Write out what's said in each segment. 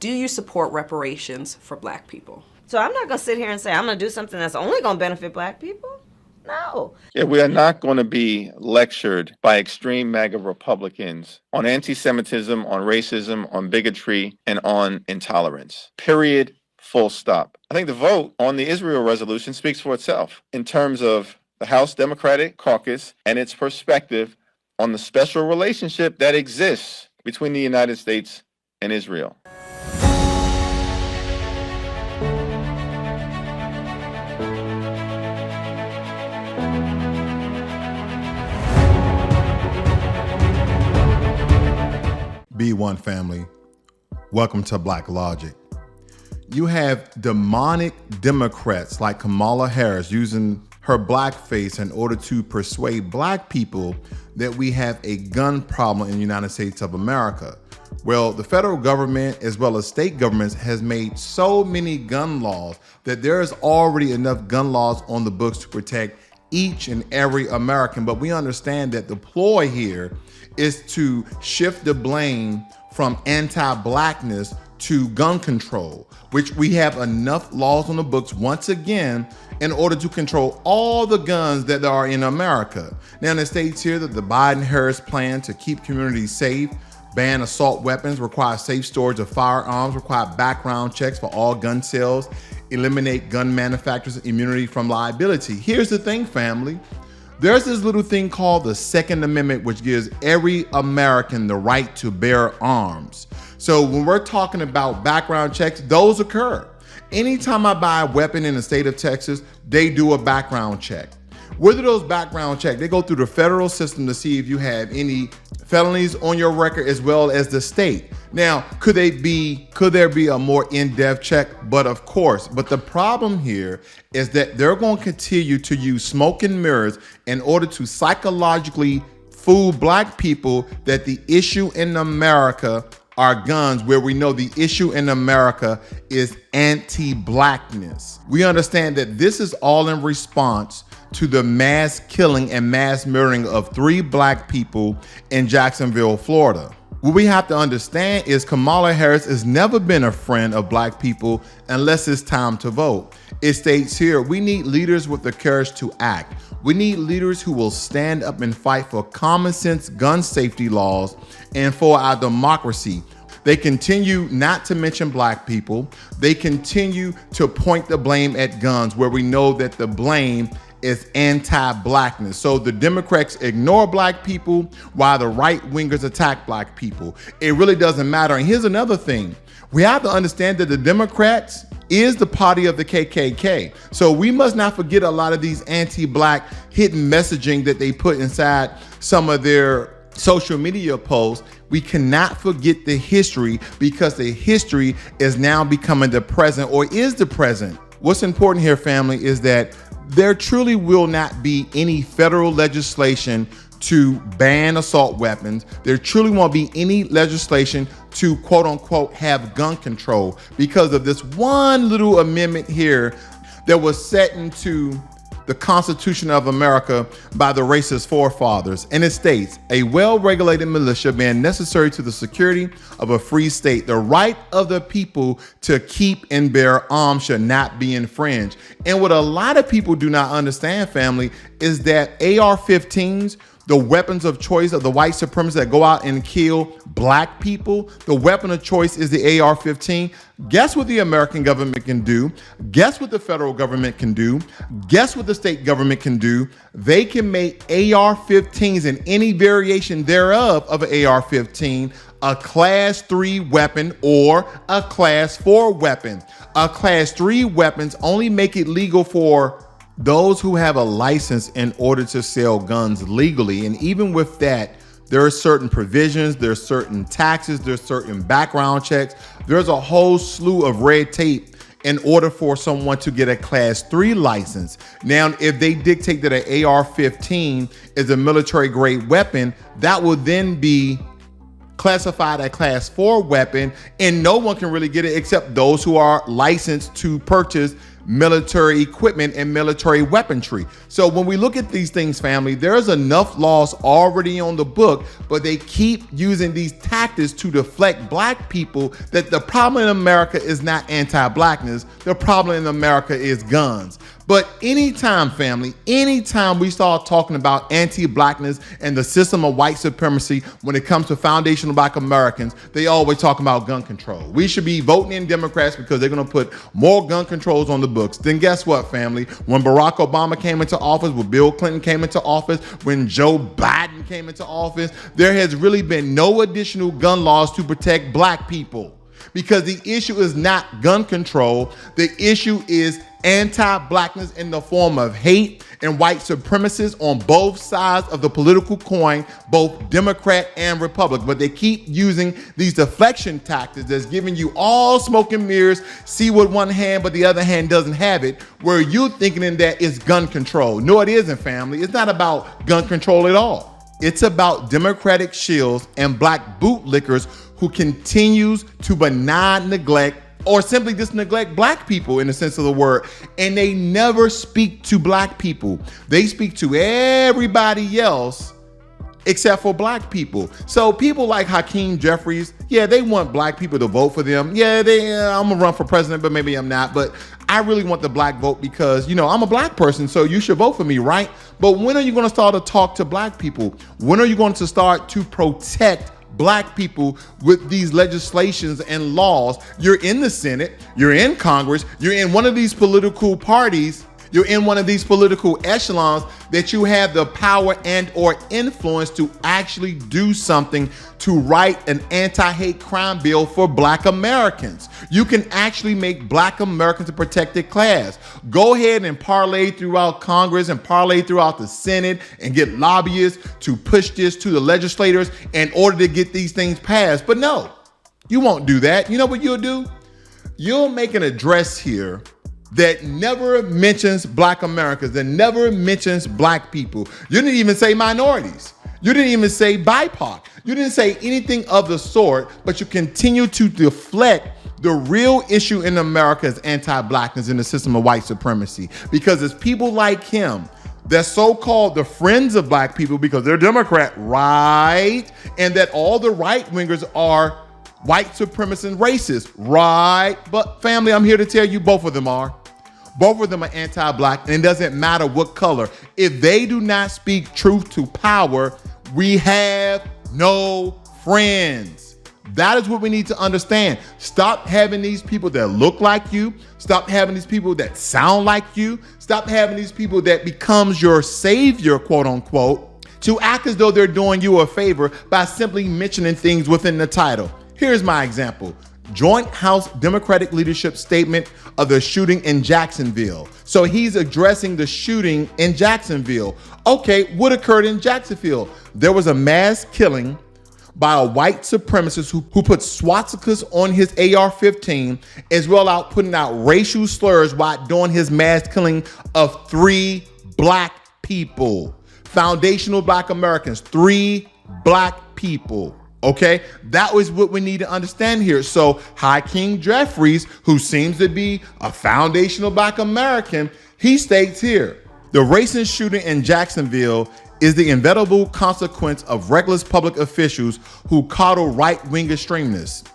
Do you support reparations for Black people? So I'm not going to sit here and say I'm going to do something that's only going to benefit Black people. No. Yeah, we are not going to be lectured by extreme MAGA Republicans on anti-Semitism, on racism, on bigotry, and on intolerance. Period. Full stop. I think the vote on the Israel resolution speaks for itself in terms of the House Democratic Caucus and its perspective on the special relationship that exists between the United States and Israel. B1 family, welcome to Blacklogic. You have demonic Democrats like Kamala Harris using her blackface in order to persuade Black people that we have a gun problem in the United States of America. Well, the federal government as well as state governments has made so many gun laws that there is already enough gun laws on the books to protect each and every American. But we understand that the ploy here is to shift the blame from anti-blackness to gun control, which we have enough laws on the books once again in order to control all the guns that are in America. Now, it states here that the Biden-Harris plan to keep communities safe, ban assault weapons, require safe storage of firearms, require background checks for all gun sales, eliminate gun manufacturers' immunity from liability. Here's the thing, family. There's this little thing called the Second Amendment, which gives every American the right to bear arms. So when we're talking about background checks, those occur. Anytime I buy a weapon in the state of Texas, they do a background check. What are those background checks? They go through the federal system to see if you have any felonies on your record as well as the state. Now, could there be a more in-depth check? But of course, but the problem here is that they're going to continue to use smoke and mirrors in order to psychologically fool Black people that the issue in America are guns, where we know the issue in America is anti-Blackness. We understand that this is all in response to the mass killing and mass murdering of 3 Black people in Jacksonville, Florida. What we have to understand is Kamala Harris has never been a friend of Black people unless it's time to vote. It states here, we need leaders with the courage to act. We need leaders who will stand up and fight for common sense gun safety laws and for our democracy. They continue not to mention Black people. They continue to point the blame at guns, where we know that the blame is anti-Blackness. So the Democrats ignore Black people while the right-wingers attack Black people. It really doesn't matter. And here's another thing. We have to understand that the Democrats is the party of the KKK. So we must not forget a lot of these anti-Black hidden messaging that they put inside some of their social media posts. We cannot forget the history, because the history is now becoming the present, or is the present. What's important here, family, is that there truly will not be any federal legislation to ban assault weapons. There truly won't be any legislation to quote unquote have gun control, because of this one little amendment here that was set into the Constitution of America by the racist forefathers. And it states, a well-regulated militia being necessary to the security of a free state, the right of the people to keep and bear arms shall not be infringed. And what a lot of people do not understand, family, is that AR-15s, the weapons of choice of the white supremacists that go out and kill Black people, the weapon of choice is the AR-15. Guess what the American government can do? Guess what the federal government can do? Guess what the state government can do? They can make AR-15s and any variation thereof of an AR-15 a class 3 weapon or a class 4 weapon. A class 3 weapons only make it legal for those who have a license in order to sell guns legally. And even with that, there are certain provisions, there's certain taxes, there's certain background checks. There's a whole slew of red tape in order for someone to get a class 3 license. Now, if they dictate that an AR-15 is a military grade weapon, that will then be classified a class 4 weapon, and no one can really get it except those who are licensed to purchase military equipment and military weaponry. So when we look at these things, family, there's enough laws already on the book, but they keep using these tactics to deflect black people that the problem in America is not anti-blackness. The problem in America is guns. But anytime, family, anytime we start talking about anti-blackness and the system of white supremacy when it comes to foundational black Americans, they always talk about gun control. We should be voting in Democrats because they're going to put more gun controls on the books. Then guess what, family? When Barack Obama came into office, when Bill Clinton came into office, when Joe Biden came into office, there has really been no additional gun laws to protect black people. Because the issue is not gun control. The issue is anti-blackness in the form of hate and white supremacists on both sides of the political coin, both Democrat and Republican. But they keep using these deflection tactics that's giving you all smoke and mirrors, see with one hand, but the other hand doesn't have it, where you're thinking in that it's gun control. No, it isn't, family. It's not about gun control at all. It's about Democratic shills and black bootlickers who continues to benign neglect or simply just neglect black people in the sense of the word. And they never speak to black people. They speak to everybody else except for black people. So people like Hakeem Jeffries, yeah, they want black people to vote for them. Yeah, I'm gonna run for president, but maybe I'm not. But I really want the black vote because, I'm a black person, so you should vote for me, right? But when are you gonna start to talk to black people? When are you going to start to protect black people with these legislations and laws? You're in the Senate, you're in Congress, you're in one of these political parties, you're in one of these political echelons that you have the power and or influence to actually do something to write an anti-hate crime bill for black Americans. You can actually make black Americans a protected class. Go ahead and parlay throughout Congress and parlay throughout the Senate and get lobbyists to push this to the legislators in order to get these things passed. But no, you won't do that. You know what you'll do? You'll make an address here that never mentions black Americans, that never mentions black people. You didn't even say minorities. You didn't even say BIPOC. You didn't say anything of the sort, but you continue to deflect the real issue in America is anti-blackness in the system of white supremacy. Because it's people like him, they're so-called the friends of black people because they're Democrat, right? And that all the right-wingers are white supremacists and racists, right? But family, I'm here to tell you both of them are. Both of them are anti-black, and it doesn't matter what color. If they do not speak truth to power, we have no friends. That is what we need to understand. Stop having these people that look like you. Stop having these people that sound like you. Stop having these people that becomes your savior, quote unquote, to act as though they're doing you a favor by simply mentioning things within the title. Here's my example. Joint House Democratic Leadership Statement of the shooting in Jacksonville. So he's addressing the shooting in Jacksonville. Okay, what occurred in Jacksonville? There was a mass killing by a white supremacist who put swastikas on his AR-15, as well as putting out racial slurs while doing his mass killing of 3 black people. Foundational black Americans, 3 black people. Okay, that was what we need to understand here. So Hakeem Jeffries, who seems to be a foundational black American, he states here, the racist shooting in Jacksonville is the inevitable consequence of reckless public officials who coddle right-wing extremists,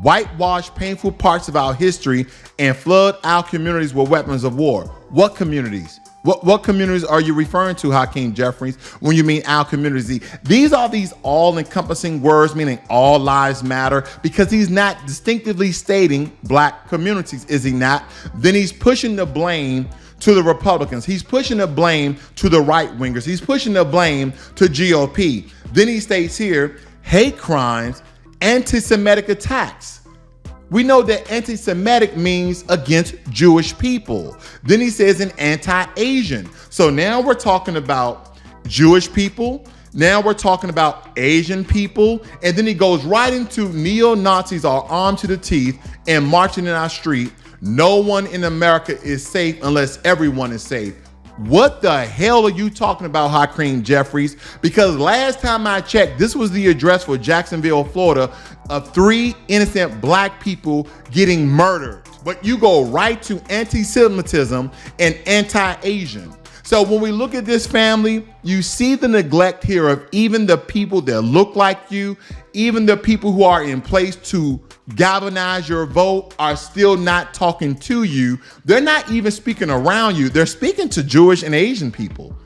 whitewash painful parts of our history, and flood our communities with weapons of war. What communities? What communities are you referring to, Hakeem Jeffries, when you mean our communities? These are these all-encompassing words, meaning all lives matter, because he's not distinctively stating black communities, is he not? Then he's pushing the blame to the Republicans. He's pushing the blame to the right-wingers. He's pushing the blame to GOP. Then he states here, hate crimes, anti-Semitic attacks. We know that anti-Semitic means against Jewish people. Then he says an anti-Asian. So now we're talking about Jewish people. Now we're talking about Asian people. And then he goes right into neo-Nazis are armed to the teeth and marching in our street. No one in America is safe unless everyone is safe. What the hell are you talking about, Hakeem Jeffries? Because last time I checked, this was the address for Jacksonville, Florida, of 3 innocent black people getting murdered. but you go right to anti-Semitism and anti-Asian. So when we look at this family, you see the neglect here of even the people that look like you, even the people who are in place to galvanize your vote are still not talking to you. They're not even speaking around you. They're speaking to Jewish and Asian people.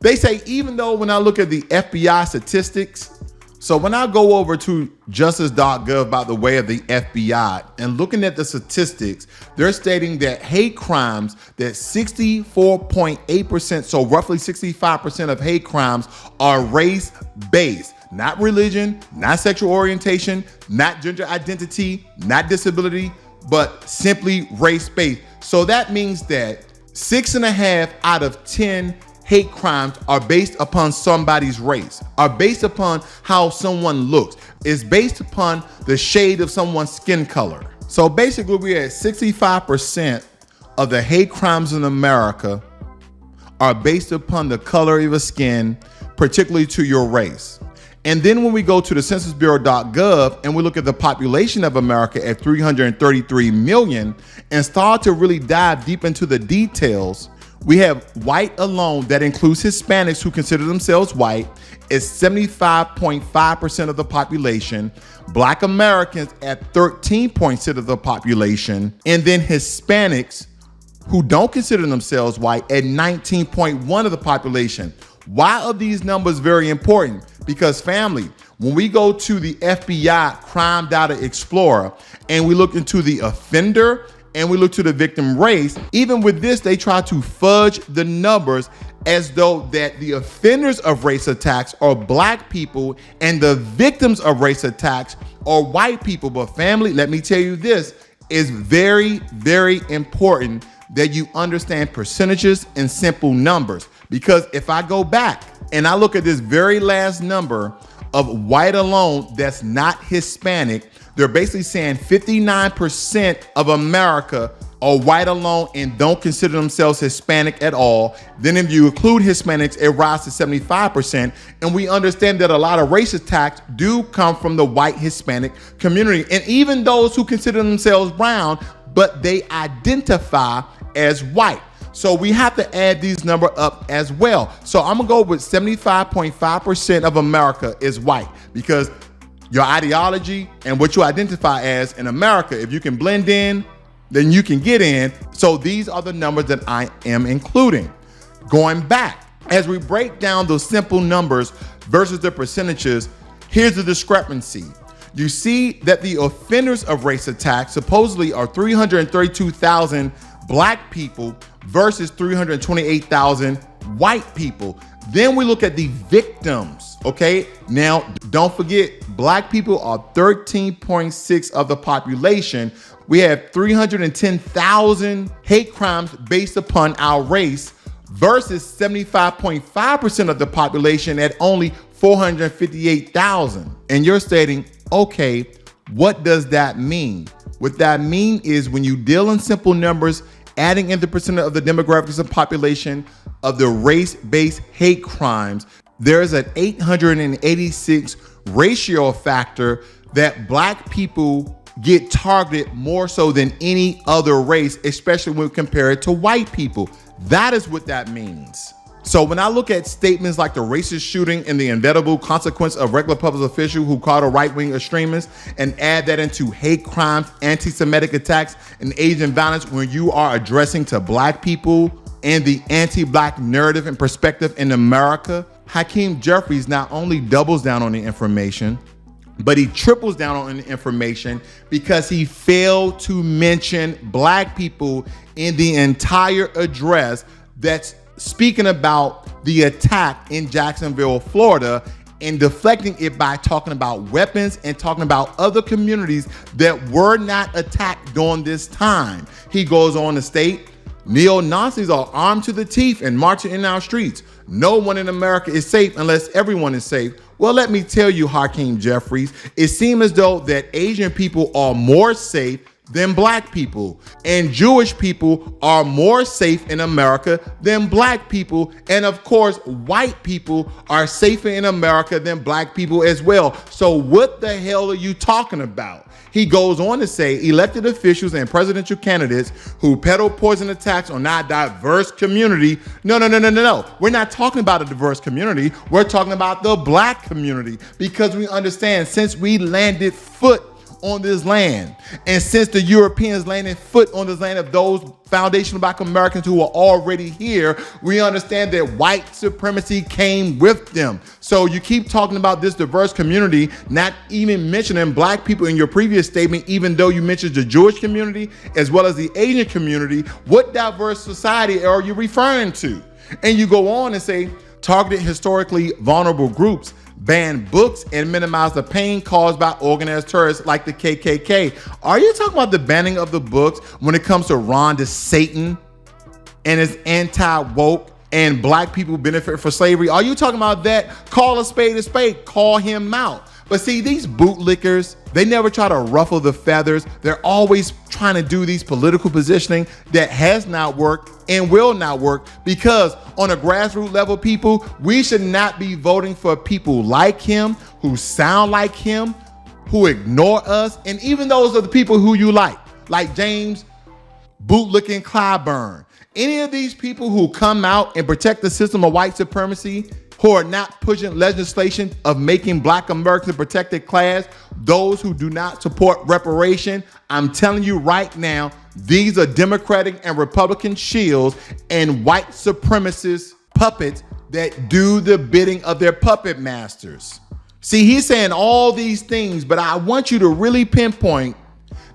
They say, even though when I look at the FBI statistics, so when I go over to justice.gov by the way of the FBI and looking at the statistics, they're stating that hate crimes, that 64.8%, so roughly 65% of hate crimes are race-based. Not religion, not sexual orientation, not gender identity, not disability, but simply race-based. So that means that 6.5 out of 10 hate crimes are based upon somebody's race, are based upon how someone looks, is based upon the shade of someone's skin color. So basically we're at 65% of the hate crimes in America are based upon the color of your skin, particularly to your race. And then when we go to the censusbureau.gov and we look at the population of America at 333 million and start to really dive deep into the details, we have white alone, that includes Hispanics who consider themselves white, is 75.5% of the population. Black Americans at 13% of the population. And then Hispanics who don't consider themselves white at 19.1% of the population. Why are these numbers very important? Because family, when we go to the FBI Crime Data Explorer and we look into the offender and we look to the victim race, even with this, they try to fudge the numbers as though that the offenders of race attacks are black people and the victims of race attacks are white people. But family, let me tell you this, is very, very important that you understand percentages and simple numbers. Because if I go back and I look at this very last number of white alone that's not Hispanic, they're basically saying 59% of America are white alone and don't consider themselves Hispanic at all. Then if you include Hispanics, it rises to 75%. And we understand that a lot of race attacks do come from the white Hispanic community. And even those who consider themselves brown, but they identify as white. So we have to add these numbers up as well. So I'm gonna go with 75.5% of America is white, because your ideology and what you identify as in America, if you can blend in, then you can get in. So these are the numbers that I am including. Going back, as we break down those simple numbers versus the percentages, here's the discrepancy. You see that the offenders of race attacks supposedly are 332,000 black people versus 328,000 white people. Then we look at the victims, okay? Now, don't forget, black people are 13.6% of the population. We have 310,000 hate crimes based upon our race versus 75.5% of the population at only 458,000. And you're stating, okay, what does that mean? What that mean is when you deal in simple numbers, adding in the percent of the demographics and population of the race-based hate crimes, there's an 886 ratio factor that black people get targeted more so than any other race, especially when we compare it to white people. That is what that means. So when I look at statements like the racist shooting and the inevitable consequence of regular public official who called a right-wing extremist and add that into hate crimes, anti-Semitic attacks, and Asian violence when you are addressing to black people and the anti-black narrative and perspective in America, Hakeem Jeffries not only doubles down on the information, but he triples down on the information because he failed to mention black people in the entire address that's speaking about the attack in Jacksonville, Florida, and deflecting it by talking about weapons and talking about other communities that were not attacked during this time. He goes on to state, neo-Nazis are armed to the teeth and marching in our streets. No one in America is safe unless everyone is safe. Well, let me tell you, Hakeem Jeffries, it seems as though that Asian people are more safe than black people. And Jewish people are more safe in America than black people. And of course, white people are safer in America than black people as well. So what the hell are you talking about? He goes on to say elected officials and presidential candidates who peddle poison attacks on our diverse community. No. We're not talking about a diverse community. We're talking about the black community, because we understand since we landed foot on this land, and since the Europeans landed foot on this land of those foundational black Americans who are already here, we understand that white supremacy came with them. So you keep talking about this diverse community, not even mentioning black people in your previous statement, even though you mentioned the Jewish community as well as the Asian community. What diverse society are you referring to? And you go on and say, targeted historically vulnerable groups, ban books, and minimize the pain caused by organized terrorists like the KKK. Are you talking about the banning of the books when it comes to Ron DeSatan and his anti-woke and black people benefit for slavery? Are you talking about that? Call a spade, call him out. But see, these bootlickers, they never try to ruffle the feathers. They're always trying to do these political positioning that has not worked and will not work, because on a grassroots level, people, we should not be voting for people like him, who sound like him, who ignore us. And even those are the people who you like James bootlicking Clyburn. Any of these people who come out and protect the system of white supremacy, who are not pushing legislation of making black Americans a protected class, those who do not support reparation, I'm telling you right now, these are Democratic and Republican shields and white supremacist puppets that do the bidding of their puppet masters. See, he's saying all these things, but I want you to really pinpoint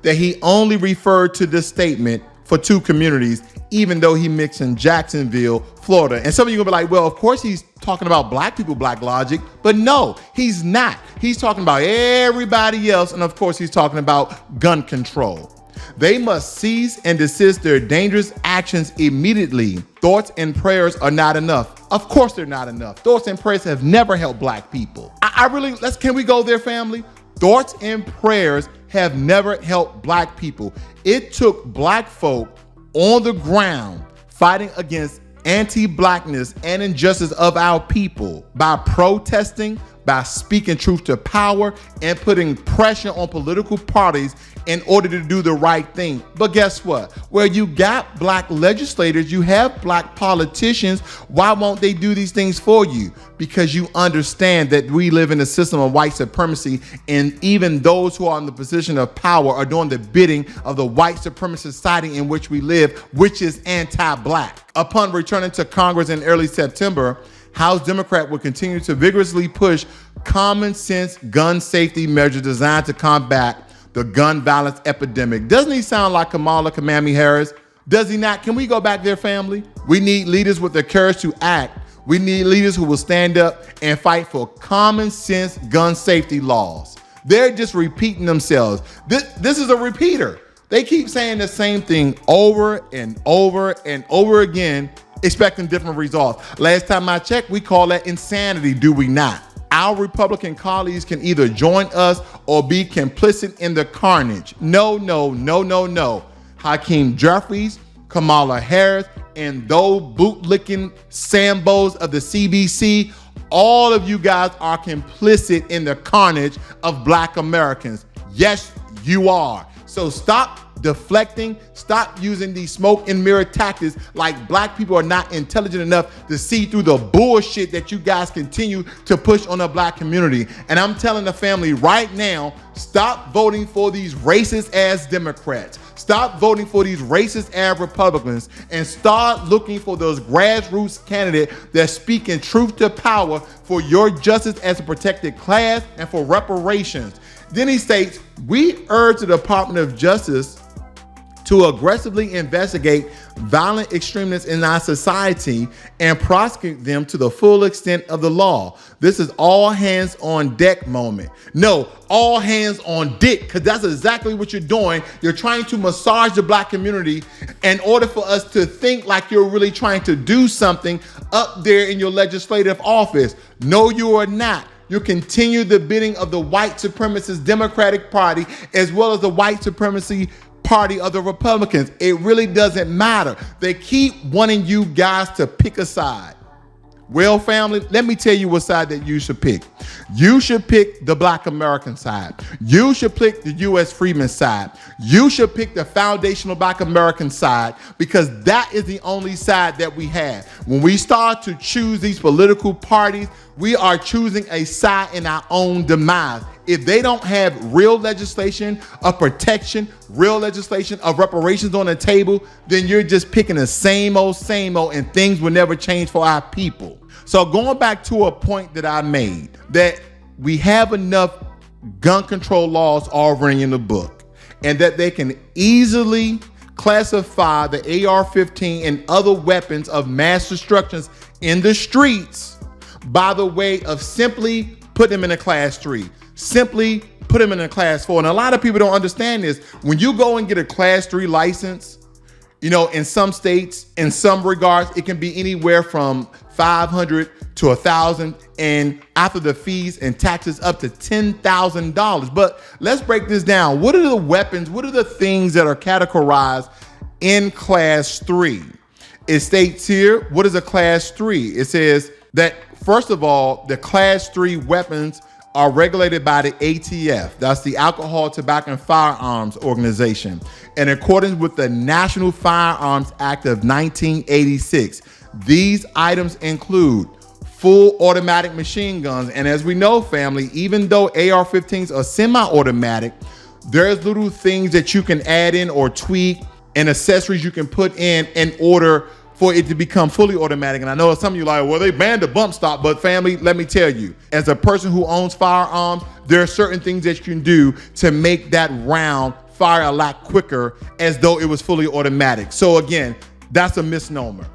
that he only referred to this statement for two communities, even though he mixed in Jacksonville, Florida. And some of you are gonna be like, well, of course he's talking about black people, Blacklogic, but no, he's not. He's talking about everybody else. And of course, he's talking about gun control. They must cease and desist their dangerous actions immediately. Thoughts and prayers are not enough. Of course they're not enough. Thoughts and prayers have never helped black people. Can we go there, family? Thoughts and prayers have never helped black people. It took black folk on the ground fighting against anti-blackness and injustice of our people by protesting, by speaking truth to power, and putting pressure on political parties in order to do the right thing. But guess what? Where you got black legislators, you have black politicians, why won't they do these things for you? Because you understand that we live in a system of white supremacy, and even those who are in the position of power are doing the bidding of the white supremacist society in which we live, which is anti-black. Upon returning to Congress in early September, House Democrat will continue to vigorously push common sense gun safety measures designed to combat the gun violence epidemic. Doesn't he sound like Kamala Harris? Does he not? Can we go back there, family? We need leaders with the courage to act. We need leaders who will stand up and fight for common sense gun safety laws. They're just repeating themselves. This is a repeater. They keep saying the same thing over and over and over again, expecting different results. Last time I checked, we call that insanity, do we not? Our Republican colleagues can either join us or be complicit in the carnage. No. Hakeem Jeffries, Kamala Harris, and those bootlicking Sambos of the CBC, all of you guys are complicit in the carnage of black Americans. Yes, you are. So stop deflecting, stop using these smoke and mirror tactics like black people are not intelligent enough to see through the bullshit that you guys continue to push on the black community. And I'm telling the family right now, stop voting for these racist ass Democrats. Stop voting for these racist ass Republicans and start looking for those grassroots candidates that's speaking truth to power for your justice as a protected class and for reparations. Then he states, we urge the Department of Justice to aggressively investigate violent extremists in our society and prosecute them to the full extent of the law. This is all hands on deck moment. No, all hands on dick, because that's exactly what you're doing. You're trying to massage the black community in order for us to think like you're really trying to do something up there in your legislative office. No, you are not. You continue the bidding of the white supremacist Democratic Party as well as the white supremacy party of the Republicans. It really doesn't matter. They keep wanting you guys to pick a side. Well, family, let me tell you what side that you should pick. You should pick the Black American side. You should pick the U.S. Freedmen side. You should pick the foundational Black American side, because that is the only side that we have. When we start to choose these political parties, we are choosing a side in our own demise. If they don't have real legislation of protection, real legislation of reparations on the table, then you're just picking the same old, and things will never change for our people. So going back to a point that I made, that we have enough gun control laws already in the book, and that they can easily classify the AR-15 and other weapons of mass destruction in the streets by the way of simply put them in a class 3. Simply put them in a class 4. And a lot of people don't understand this. When you go and get a class 3 license, you know, in some states, in some regards, it can be anywhere from $500 to $1,000, and after the fees and taxes, up to $10,000. But let's break this down. What are the weapons? What are the things that are categorized in class 3? It states here, what is a class 3? It says that, first of all, the class 3 weapons are regulated by the ATF. That's the Alcohol, Tobacco, and Firearms Organization. In accordance with the National Firearms Act of 1986, these items include full automatic machine guns. And as we know, family, even though AR-15s are semi-automatic, there's little things that you can add in or tweak and accessories you can put in order for it to become fully automatic. And I know some of you are like, well, they banned the bump stock, but family, let me tell you, as a person who owns firearms, there are certain things that you can do to make that round fire a lot quicker as though it was fully automatic. So again, that's a misnomer.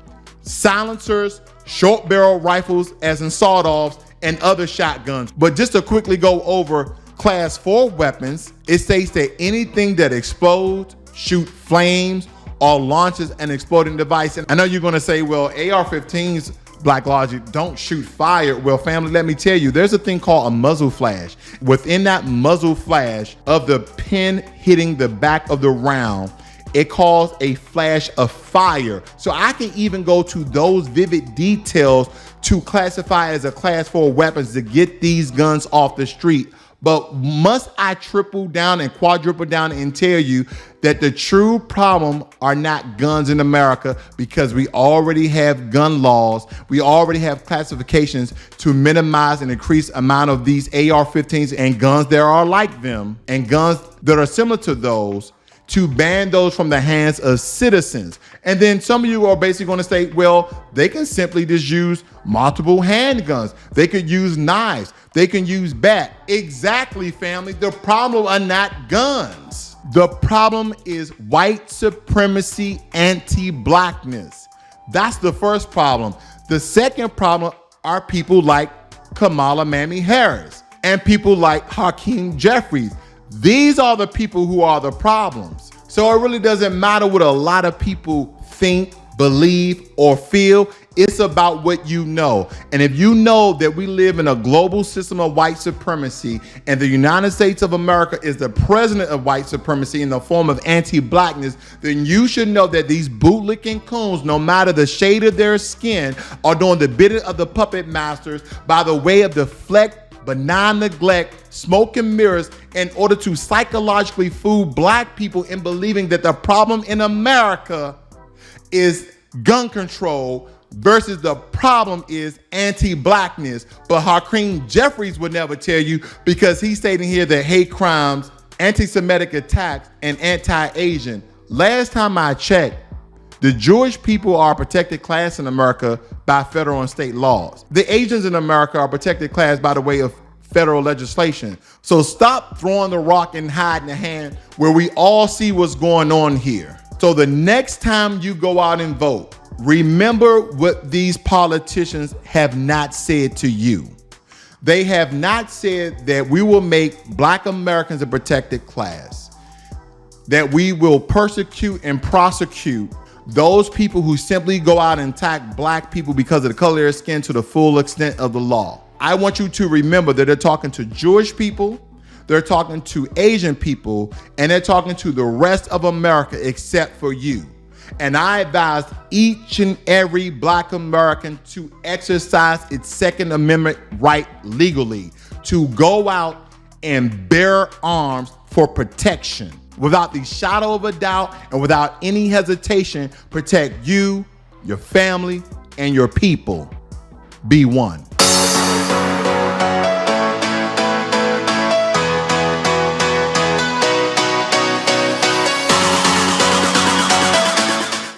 Silencers, short barrel rifles, as in sawed-offs, and other shotguns. But just to quickly go over class 4 weapons, it states that anything that explodes, shoot flames, or launches an exploding device. And I know you're gonna say, well, AR-15s, Blacklogic, don't shoot fire. Well, family, let me tell you, there's a thing called a muzzle flash. Within that muzzle flash of the pin hitting the back of the round, it caused a flash of fire. So I can even go to those vivid details to classify as a class 4 weapons to get these guns off the street. But must I triple down and quadruple down and tell you that the true problem are not guns in America, because we already have gun laws. We already have classifications to minimize and increase amount of these AR-15s and guns that are like them and guns that are similar to those, to ban those from the hands of citizens. And then some of you are basically going to say, well, they can simply just use multiple handguns. They could use knives. They can use bat. Exactly, family. The problem are not guns. The problem is white supremacy, anti-blackness. That's the first problem. The second problem are people like Kamala Mamie Harris and people like Hakeem Jeffries. These are the people who are the problems. So it really doesn't matter what a lot of people think, believe, or feel. It's about what you know. And if you know that we live in a global system of white supremacy, and the United States of America is the president of white supremacy in the form of anti-blackness, then you should know that these bootlicking coons, no matter the shade of their skin, are doing the bidding of the puppet masters by the way of deflect, benign neglect, smoke and mirrors, in order to psychologically fool black people in believing that the problem in America is gun control versus the problem is anti-blackness. But Hakeem Jeffries would never tell you, because he's stating here that hate crimes, anti-Semitic attacks, and anti-Asian. Last time I checked, the Jewish people are a protected class in America by federal and state laws. The Asians in America are a protected class by the way of federal legislation. So stop throwing the rock and hiding the hand where we all see what's going on here. So the next time you go out and vote, remember what these politicians have not said to you. They have not said that we will make black Americans a protected class, that we will persecute and prosecute those people who simply go out and attack black people because of the color of their skin to the full extent of the law. I want you to remember that they're talking to Jewish people, they're talking to Asian people, and they're talking to the rest of America except for you. And I advise each and every Black American to exercise its Second Amendment right legally, to go out and bear arms for protection. Without the shadow of a doubt and without any hesitation, protect you, your family, and your people. Be one.